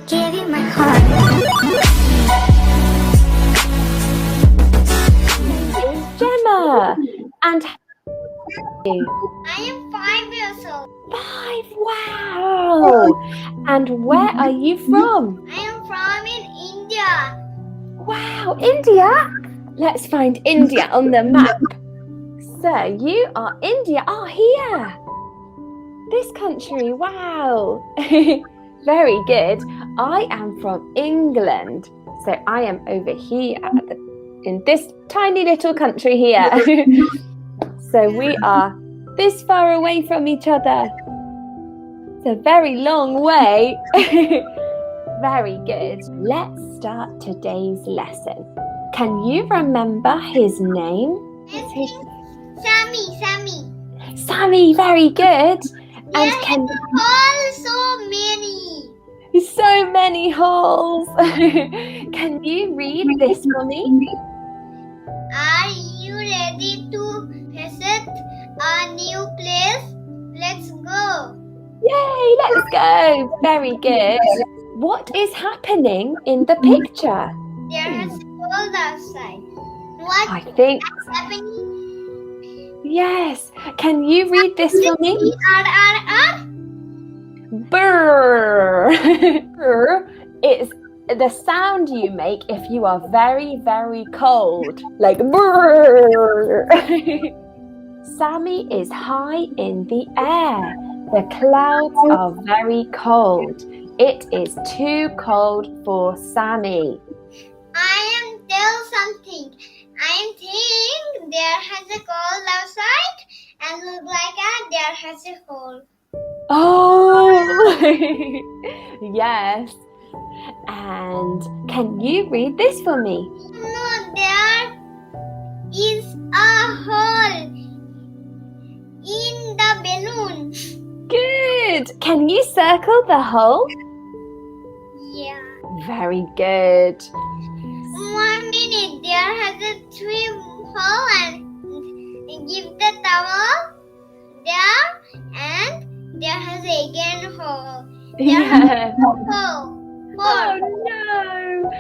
gave you my heart. Is Gemma. And I am 5 years old. 5, wow. And where are you from? I am from in India. Wow, India. Let's find India on the map. So you are India. Oh, here. This country, wow. Very good. I am from England. So I am over here in this tiny little country here. So we are this far away from each other. It's a very long way. Very good. Let's start today's lesson. Can you remember his name? Sammy. Sammy, very good. And Yes, can so many. so many holes. Can you read this for me? Are you ready to visit a new place? Let's go. Yay, let's go. Very good. What is happening in the picture? There is cold outside. I What think, is happening? yes. Can you read this for me? R. Brr. Brr is the sound you make if you are very, very cold. Like brr. Sammy is high in the air. The clouds are very cold. It is too cold for Sammy. I am tell something. I think there has a cold outside and look like there has a hole. Oh, yes. And can you read this for me? No, there is a hole in the balloon. Good. Can you circle the hole? Yeah. Very good. 1 minute. There has a 3 hole and give the towel there and there has again hole. There has a hole. Oh no.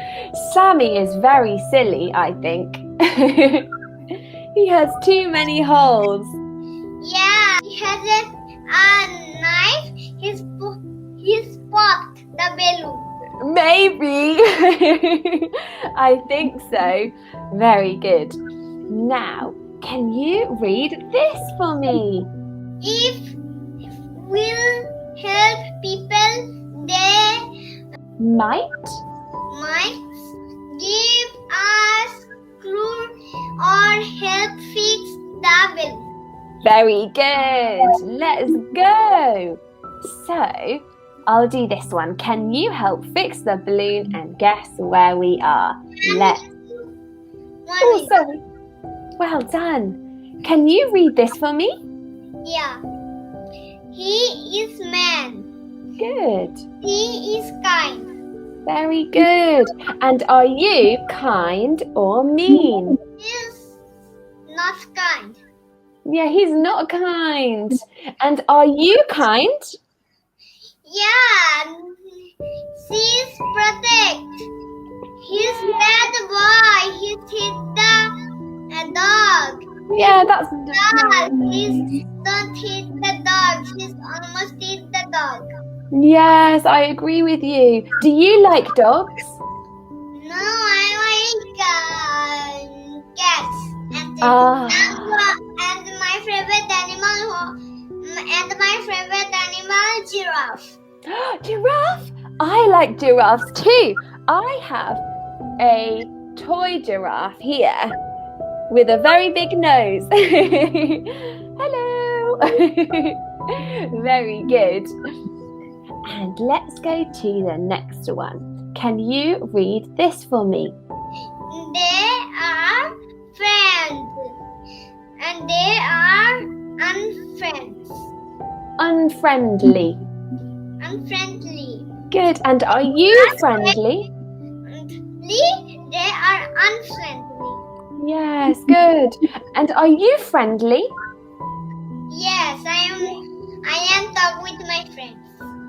Sammy is very silly, I think. He has too many holes. Yeah, he has a knife. He's popped the balloon. Maybe. I think so. Very good. Now, can you read this for me? If will help people, they Might? might give us clue or help fix the balloon. Very good. Let's go. So, I'll do this one. Can you help fix the balloon and guess where we are? Let's. Oh, sorry. Well done. Can you read this for me? Yeah. He is man. Good. He is kind. Very good. And are you kind or mean? He is not kind. Yeah, he's not kind. And are you kind? Yeah. She's protect. He's bad boy. He hit the dog. Yeah, that's Dog. Please don't hit the dog. He's almost hit the dog. Yes, I agree with you. Do you like dogs? No, I like cats. And my favorite animal, giraffe. Giraffe? I like giraffes too. I have a toy giraffe here with a very big nose. Hello. Very good. And let's go to the next one. Can you read this for me? They are friends and they are Unfriendly. unfriendly. Good. And are you friendly? They are unfriendly. Yes, good. And are you friendly? Yes, I am talk with my friends.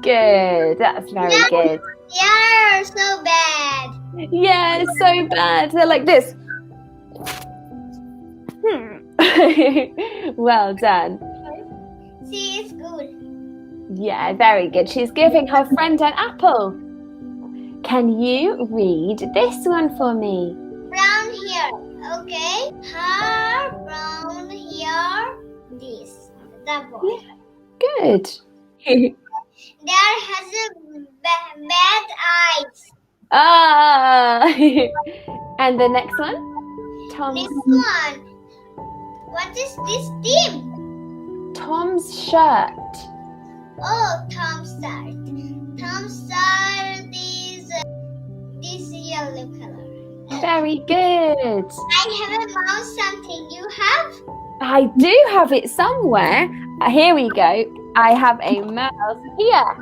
Good. That's very good. There are so bad. Yeah, so bad. They're like this. Well done. She is good. Yeah, very good. She's giving her friend an apple. Can you read this one for me? Brown hair. Okay. Her brown hair. This. The boy. Good. There has a bad eyes. Ah. And the next one? Tom's. Next one. What is this team? Tom's shirt. Oh, Tom's shirt. Tom's shirt is this yellow color. Very good. I have a mouse something. You have? I do have it somewhere. Here we go. I have a mouse here.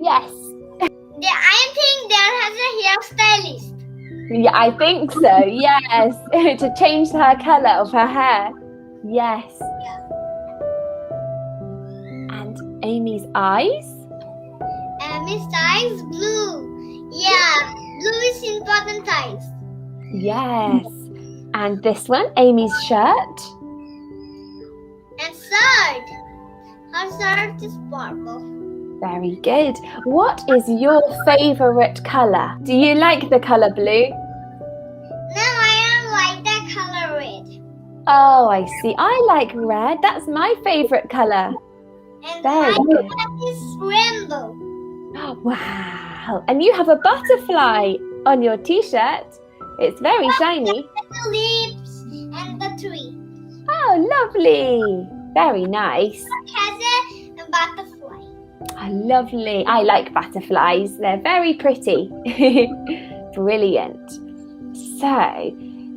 Yes. I think there has a hairstylist. Yeah, I think so. Yes. To change her color of her hair. Yes. And Amy's eyes? Amy's eyes blue. Yeah, blue is important eyes. Yes. And this one, Amy's shirt? And shirt. Her shirt is purple. Very good. What is your favorite color? Do you like the color blue? No, I don't like that color red. Oh, I see. I like red. That's my favorite color. And Very my good. color is rainbow. Wow. And you have a butterfly on your t-shirt. It's very shiny. The leaves and the tree. Oh, lovely. Very nice. It has a butterfly. Oh, lovely. I like butterflies. They're very pretty. Brilliant. So,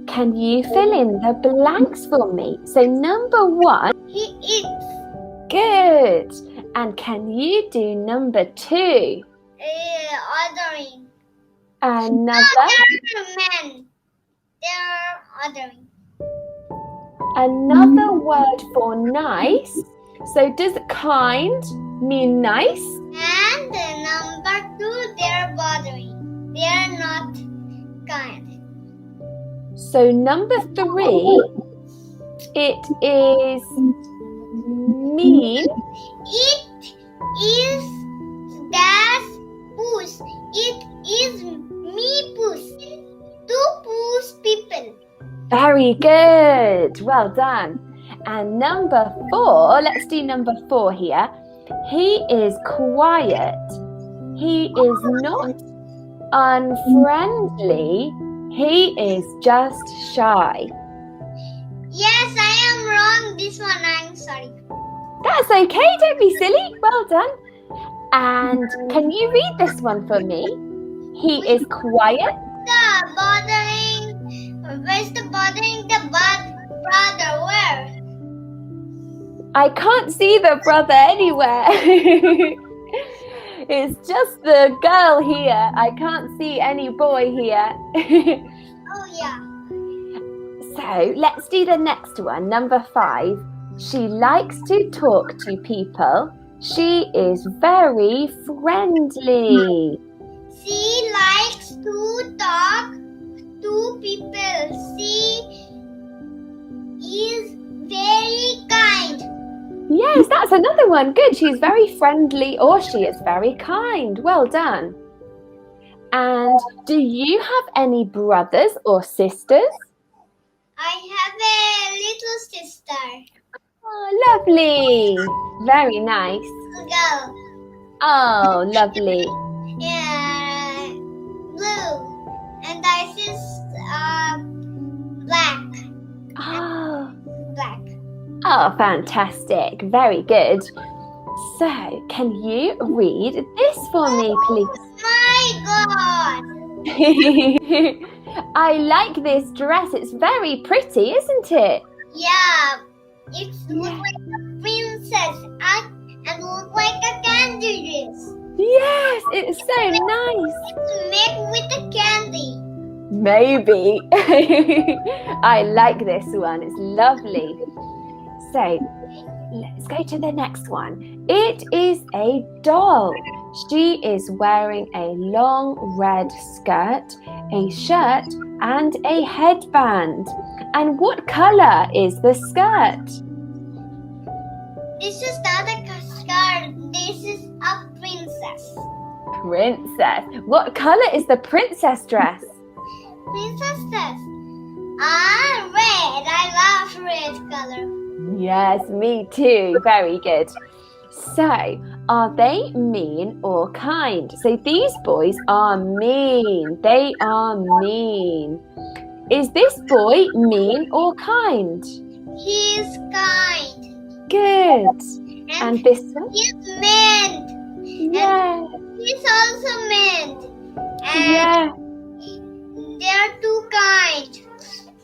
can you fill in the blanks for me? So, number 1. He eats. Good. And can you do number 2? Ordering. Another. Men. They're ordering. Another word for nice. So does kind mean nice? And number 2, they're bothering. They're not kind. So number 3, it is mean. It is dash push. It is me push. To push people. Very good. Well done. And number 4, let's do number 4 here. He is quiet. He is not unfriendly. He is just shy. Yes, I am wrong. This one, I'm sorry. That's okay. Don't be silly. Well done. And can you read this one for me? He is quiet. The bothering. Where's the bothering the brother? Where? I can't see the brother anywhere. It's just the girl here. I can't see any boy here. Oh, yeah. So let's do the next one, number 5. She likes to talk to people. She is very friendly. She likes to talk to people. She is very kind. Yes, that's another one. Good. She's very friendly or she is very kind. Well done. And do you have any brothers or sisters? I have a little sister. Oh, lovely. Very nice. Girl. Oh, lovely. Yeah, blue. And I is black. Oh, Black. oh, fantastic. Very good. So, can you read this for me, please? My God. I like this dress. It's very pretty, isn't it? Yeah, it looks like a princess and looks like a candy dress. Yes, it's so nice. It's made with a candy. Maybe. I like this one. It's lovely. So, let's go to the next one. It is a doll. She is wearing a long red skirt, a shirt, and a headband. And what colour is the skirt? This is not a skirt. This is a princess. Princess. What colour is the princess dress? Princess dress. Red. I love red color. Yes, me too. Very good. So, are they mean or kind? So these boys are mean. They are mean. Is this boy mean or kind? He is kind. Good. And this one? He is mean. Yeah. He's also mean. And Yeah. they are too kind.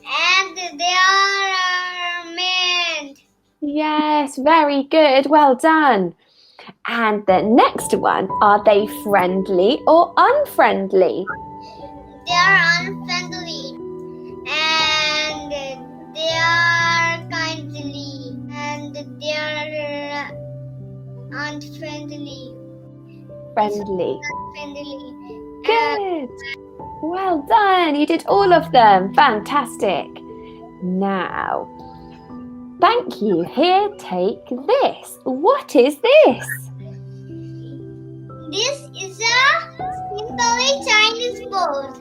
And they are mean. Yes, very good. Well done. And the next one, are they friendly or unfriendly? They are unfriendly. And they are kindly. And they are unfriendly. Friendly. Unfriendly. Good. Well done. You did all of them. Fantastic. Now, thank you. Here, take this. What is this? This is a simply Chinese boat.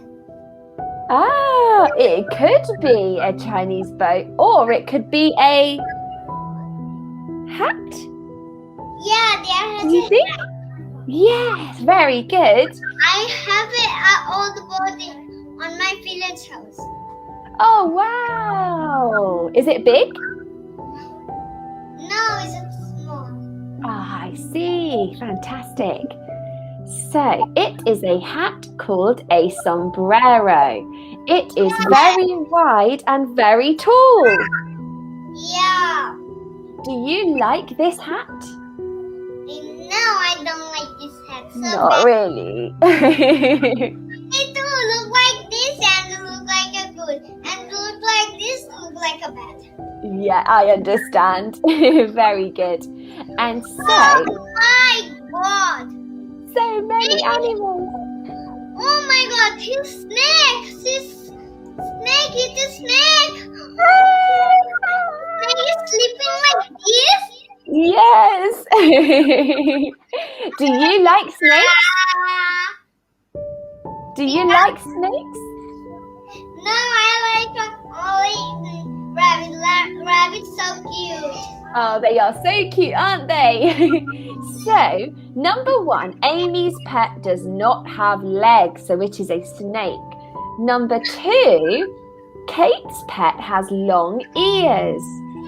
Ah, it could be a Chinese boat or it could be a hat. Yeah, there has You a think? Yes, very good. I have it at all the boat on my village house. Oh, wow. Is it big? No, it's small. Ah, I see. Fantastic. So, it is a hat called a sombrero. It is very wide and very tall. Yeah. Do you like this hat? No, I don't like this hat. So Not bad. really. It will look like this and look like a good. And look like this, look like a bad. Yeah, I understand. Very good. And so Oh my god. many animals. Oh my god, his snake. His snake, it's a snake. Snake is sleeping like this. Yes. Do you like snakes? Do you like snakes? No, I like only rabbit. Rabbit's so cute. Oh, they are so cute, aren't they? So, number 1, Amy's pet does not have legs, so it is a snake. Number 2, Kate's pet has long ears.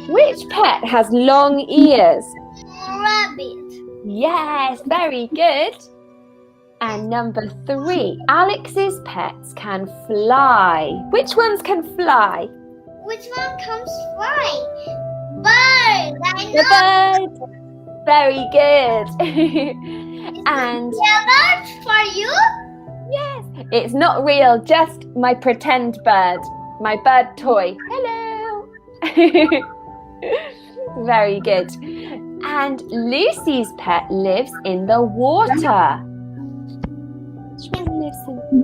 Which pet has long ears? Rabbit. Yes, very good. And number 3, Alex's pets can fly. Which ones can fly? Which one comes flying? Bird. I The know. bird. Very good. And Yellow for you? yes, it's not real, just my pretend bird, my bird toy. Hello. Very good. And Lucy's pet lives in the water. Which one lives in?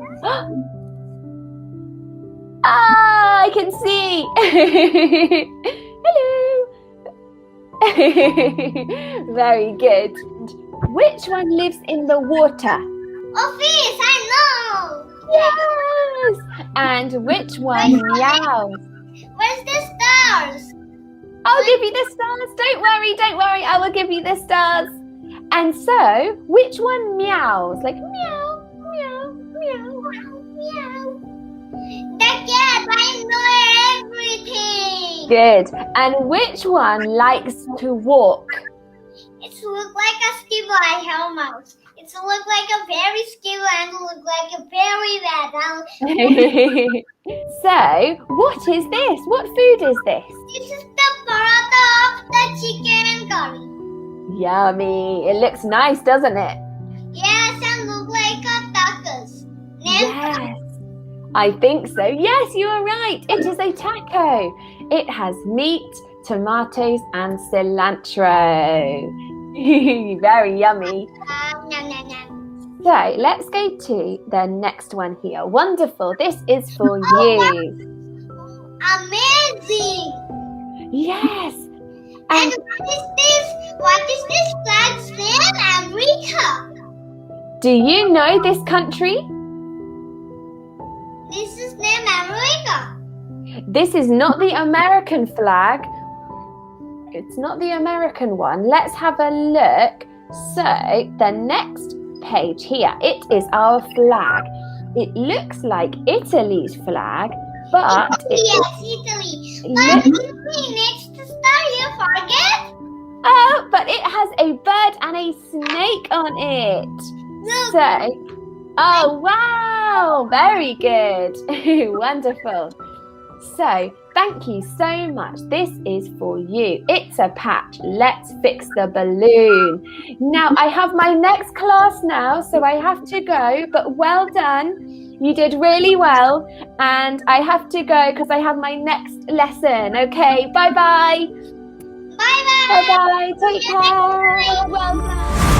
Ah, I can see. Hello. Very good. Which one lives in the water? Oh, fish, I know. Yes. And which one meows? Where's the stars? I'll give you the stars. Don't worry. I will give you the stars. And so, which one meows? Like meow, meow, meow. Meow. The cat, I know everything. Good. And which one likes to walk? It looks like a scribble. I have a mouse. It looks like a very scribble and look like a very bad. So, what is this? What food is this? This is the paratha of the chicken curry. Yummy. It looks nice, doesn't it? Yes, and look like a tacos. Yes. I think so. Yes, you are right. It is a taco. It has meat, tomatoes, and cilantro. Very yummy. Nom, nom, nom. So let's go to the next one here. Wonderful. This is for you. Amazing. Yes. And what is this flag's name? America. Do you know this country? This is named America. This is not the American flag. It's not the American one. Let's have a look. So the next page here, it is our flag. It looks like Italy's flag, but Yes, Italy. But next to start, you forget? Oh, but it has a bird and a snake on it. Look. So, oh wow, very good. Wonderful. So, thank you so much. This is for you. It's a patch. Let's fix the balloon. Now, I have my next class now, so I have to go, but well done. You did really well, and I have to go because I have my next lesson. Okay, bye-bye. Bye-bye. Bye-bye. Take care. Well done.